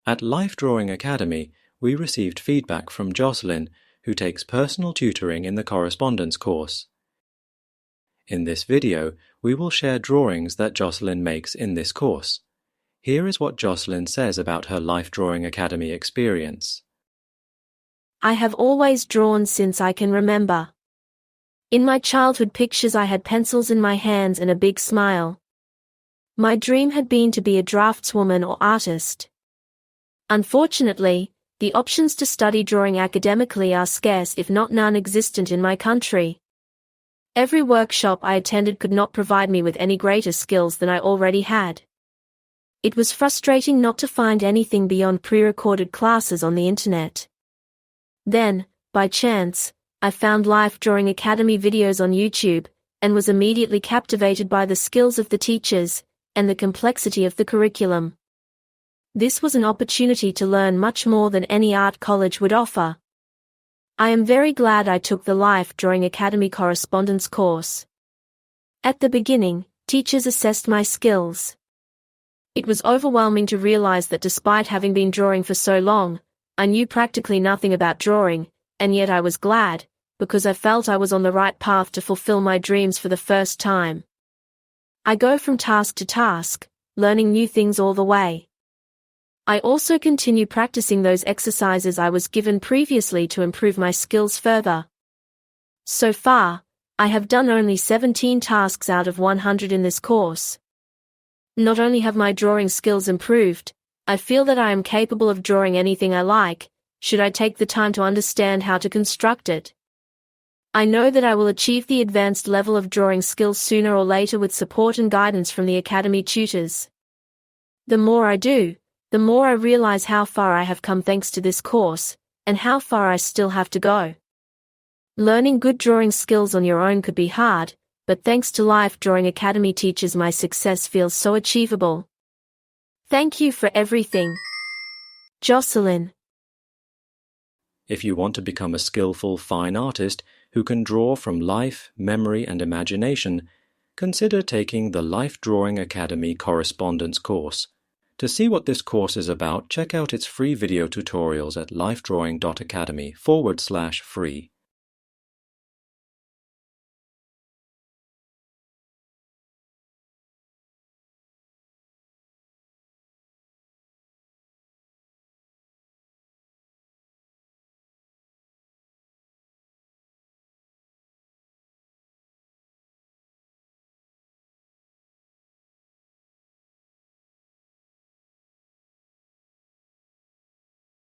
At Life Drawing Academy, we received feedback from Joselyn, who takes personal tutoring in the correspondence course. In this video, we will share drawings that Joselyn makes in this course. Here is what Joselyn says about her Life Drawing Academy experience. I have always drawn since I can remember. In my childhood pictures I had pencils in my hands and a big smile. My dream had been to be a draftswoman or artist. Unfortunately, the options to study drawing academically are scarce if not non-existent in my country. Every workshop I attended could not provide me with any greater skills than I already had. It was frustrating not to find anything beyond pre-recorded classes on the internet. Then, by chance, I found Life Drawing Academy videos on YouTube, and was immediately captivated by the skills of the teachers, and the complexity of the curriculum. This was an opportunity to learn much more than any art college would offer. I am very glad I took the Life Drawing Academy Correspondence course. At the beginning, teachers assessed my skills. It was overwhelming to realize that despite having been drawing for so long, I knew practically nothing about drawing, and yet I was glad, because I felt I was on the right path to fulfill my dreams for the first time. I go from task to task, learning new things all the way. I also continue practicing those exercises I was given previously to improve my skills further. So far, I have done only 17 tasks out of 100 in this course. Not only have my drawing skills improved, I feel that I am capable of drawing anything I like, should I take the time to understand how to construct it. I know that I will achieve the advanced level of drawing skills sooner or later with support and guidance from the Academy tutors. The more I do, the more I realize how far I have come thanks to this course, and how far I still have to go. Learning good drawing skills on your own could be hard, but thanks to Life Drawing Academy teachers my success feels so achievable. Thank you for everything. Joselyn. If you want to become a skillful fine artist who can draw from life, memory, and imagination, consider taking the Life Drawing Academy Correspondence course. To see what this course is about, check out its free video tutorials at lifedrawing.academy/free.